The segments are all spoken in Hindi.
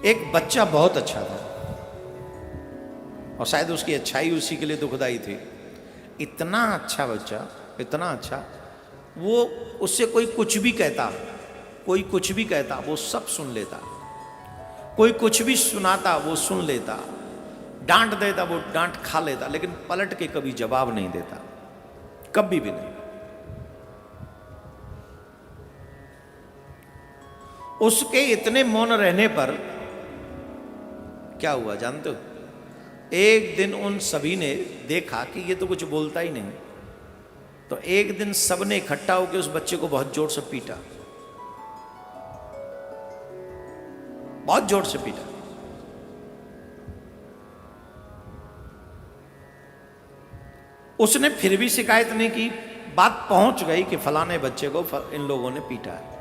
एक बच्चा बहुत अच्छा था और शायद उसकी अच्छाई उसी के लिए दुखदाई थी। इतना अच्छा बच्चा, इतना अच्छा, वो उससे कोई कुछ भी कहता, कोई कुछ भी कहता वो सब सुन लेता, कोई कुछ भी सुनाता वो सुन लेता, डांट देता वो डांट खा लेता, लेकिन पलट के कभी जवाब नहीं देता, कभी भी नहीं। उसके इतने मौन रहने पर क्या हुआ जानते हो? एक दिन उन सभी ने देखा कि ये तो कुछ बोलता ही नहीं, तो एक दिन सबने इकट्ठा होकर उस बच्चे को बहुत जोर से पीटा, बहुत जोर से पीटा। उसने फिर भी शिकायत नहीं की, बात पहुंच गई कि फलाने बच्चे को इन लोगों ने पीटा है।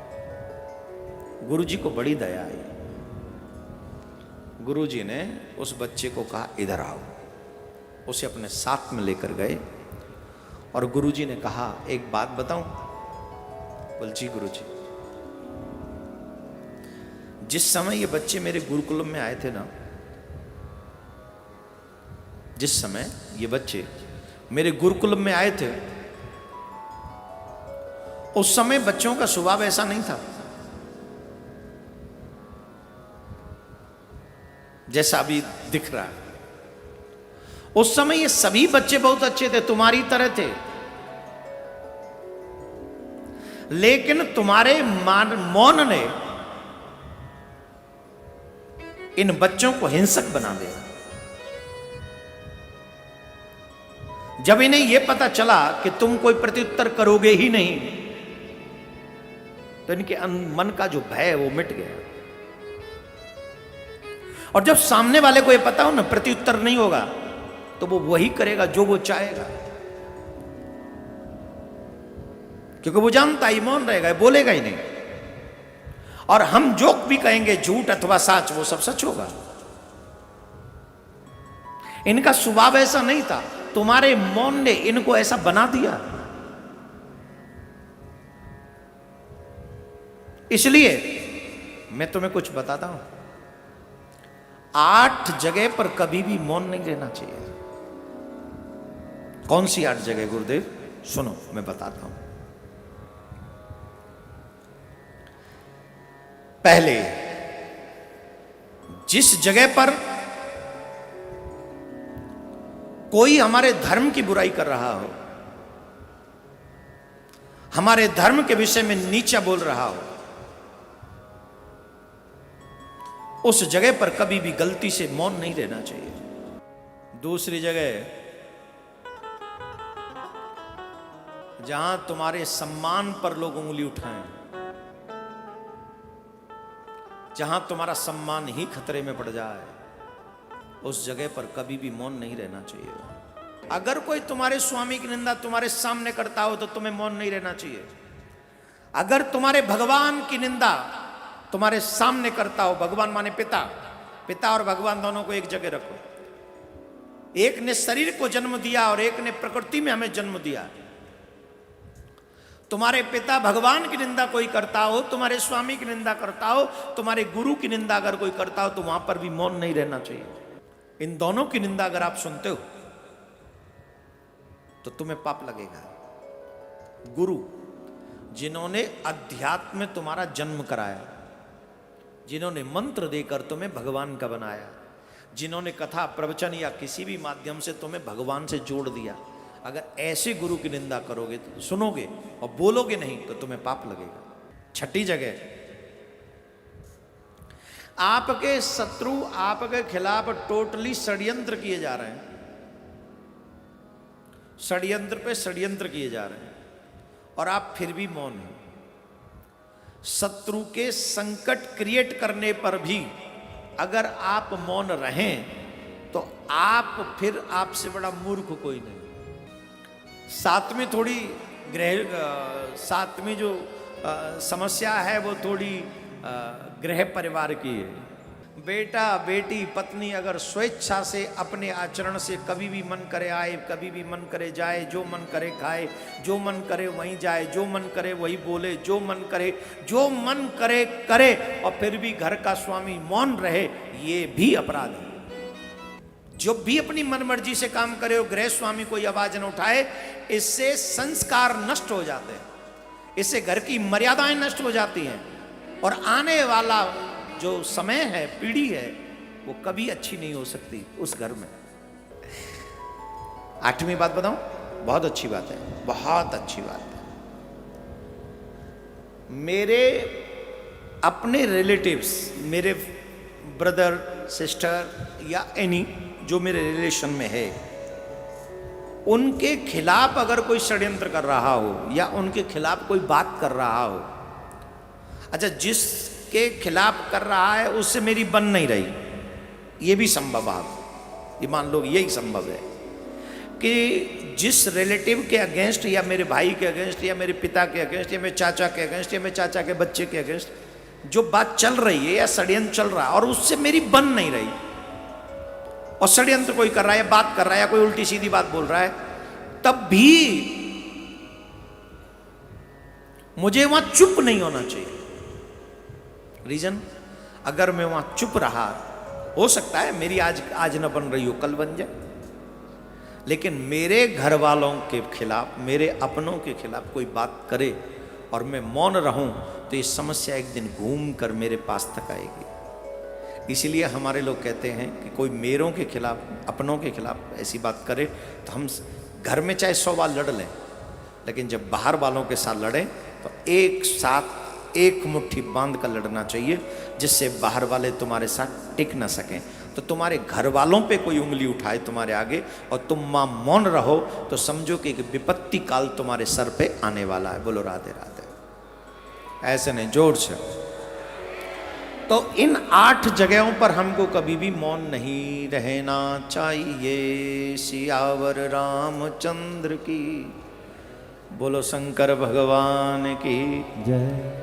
गुरुजी को बड़ी दया आई। गुरुजी ने उस बच्चे को कहा इधर आओ, उसे अपने साथ में लेकर गए और गुरुजी ने कहा एक बात बताऊं? बोल जी गुरुजी। जिस समय ये बच्चे मेरे गुरुकुलम में आए थे ना, जिस समय ये बच्चे मेरे गुरुकुलम में आए थे, उस समय बच्चों का स्वभाव ऐसा नहीं था जैसा अभी दिख रहा है। उस समय ये सभी बच्चे बहुत अच्छे थे, तुम्हारी तरह थे, लेकिन तुम्हारे मौन ने इन बच्चों को हिंसक बना दिया। जब इन्हें यह पता चला कि तुम कोई प्रत्युत्तर करोगे ही नहीं, तो इनके मन का जो भय है वो मिट गया। और जब सामने वाले को यह पता हो ना प्रत्युत्तर नहीं होगा, तो वो वही करेगा जो वो चाहेगा, क्योंकि वो जानता ही मौन रहेगा, बोलेगा ही नहीं। और हम जो भी कहेंगे झूठ अथवा सच, वो सब सच होगा। इनका स्वभाव ऐसा नहीं था, तुम्हारे मौन ने इनको ऐसा बना दिया। इसलिए मैं तुम्हें कुछ बताता हूं, 8 जगह पर कभी भी मौन नहीं रहना चाहिए। कौन सी 8 जगह गुरुदेव? सुनो मैं बताता हूं। पहले, जिस जगह पर कोई हमारे धर्म की बुराई कर रहा हो, हमारे धर्म के विषय में नीचा बोल रहा हो, उस जगह पर कभी भी गलती से मौन नहीं रहना चाहिए। दूसरी जगह, जहां तुम्हारे सम्मान पर लोग उंगली उठाएं, जहां तुम्हारा सम्मान ही खतरे में पड़ जाए, उस जगह पर कभी भी मौन नहीं रहना चाहिए। अगर कोई तुम्हारे स्वामी की निंदा तुम्हारे सामने करता हो, तो तुम्हें मौन नहीं रहना चाहिए। अगर तुम्हारे भगवान की निंदा तुम्हारे सामने करता हो, भगवान माने पिता, पिता और भगवान दोनों को एक जगह रखो। एक ने शरीर को जन्म दिया और एक ने प्रकृति में हमें जन्म दिया। तुम्हारे पिता भगवान की निंदा कोई करता हो, तुम्हारे स्वामी की निंदा करता हो, तुम्हारे गुरु की निंदा अगर कोई करता हो, तो वहां पर भी मौन नहीं रहना चाहिए। इन दोनों की निंदा अगर आप सुनते हो तो तुम्हें पाप लगेगा। गुरु जिन्होंने अध्यात्म में तुम्हारा जन्म कराया, जिन्होंने मंत्र देकर तुम्हें भगवान का बनाया, जिन्होंने कथा प्रवचन या किसी भी माध्यम से तुम्हें भगवान से जोड़ दिया, अगर ऐसे गुरु की निंदा करोगे, तो सुनोगे और बोलोगे नहीं, तो तुम्हें पाप लगेगा। छठी जगह, आपके शत्रु आपके खिलाफ टोटली षड्यंत्र किए जा रहे हैं, षड्यंत्र पे षड्यंत्र किए जा रहे हैं, और आप फिर भी मौन हैं। शत्रु के संकट क्रिएट करने पर भी अगर आप मौन रहें, तो आप फिर आपसे बड़ा मूर्ख कोई नहीं। सातवीं थोड़ी सातवीं जो समस्या है, वो थोड़ी गृह परिवार की है। बेटा बेटी पत्नी अगर स्वेच्छा से अपने आचरण से कभी भी मन करे आए, कभी भी मन करे जाए, जो मन करे खाए, जो मन करे वहीं जाए, जो मन करे वही बोले, जो मन करे करे, और फिर भी घर का स्वामी मौन रहे, ये भी अपराध है। जो भी अपनी मनमर्जी से काम करे और गृह स्वामी कोई आवाज न उठाए, इससे संस्कार नष्ट हो जाते हैं, इससे घर की मर्यादाएं नष्ट हो जाती हैं, और आने वाला जो समय है, पीढ़ी है, वो कभी अच्छी नहीं हो सकती उस घर में। 8वीं बात बताऊं, बहुत अच्छी बात है, बहुत अच्छी बात है। मेरे अपने रिलेटिव्स, मेरे ब्रदर सिस्टर या एनी जो मेरे रिलेशन में है, उनके खिलाफ अगर कोई षड्यंत्र कर रहा हो या उनके खिलाफ कोई बात कर रहा हो, अच्छा जिसके खिलाफ कर रहा है उससे मेरी बन नहीं रही, ये भी संभव है, ये मान लो यही संभव है कि जिस रिलेटिव के अगेंस्ट या मेरे भाई के अगेंस्ट या मेरे पिता के अगेंस्ट या मेरे चाचा के अगेंस्ट या मेरे चाचा के बच्चे के अगेंस्ट जो बात चल रही है या षड्यंत्र चल रहा है और उससे मेरी बन नहीं रही, और षड्यंत्र कोई कर रहा है, बात कर रहा है या कोई उल्टी सीधी बात बोल रहा है, तब भी मुझे वहां चुप नहीं होना चाहिए। रीजन, अगर मैं वहां चुप रहा, हो सकता है मेरी आज न बन रही हो, कल बन जाए, लेकिन मेरे घर वालों के खिलाफ, मेरे अपनों के खिलाफ कोई बात करे और मैं मौन रहूं, तो ये समस्या एक दिन घूम कर मेरे पास तक आएगी। इसीलिए हमारे लोग कहते हैं कि कोई मेरों के खिलाफ, अपनों के खिलाफ ऐसी बात करे तो हम घर में चाहे 100 बार लड़ लें, लेकिन जब बाहर वालों के साथ लड़ें तो एक साथ एक मुट्ठी बांध कर लड़ना चाहिए, जिससे बाहर वाले तुम्हारे साथ टिक ना सकें। तो तुम्हारे घर वालों पे कोई उंगली उठाए तुम्हारे आगे और तुम मां मौन रहो, तो समझो कि एक विपत्ति काल तुम्हारे सर पे आने वाला है। बोलो राधे राधे। ऐसे नहीं, जोर से। तो इन 8 जगहों पर हमको कभी भी मौन नहीं रहना चाहिए। सियावर रामचंद्र की, बोलो शंकर भगवान की जय।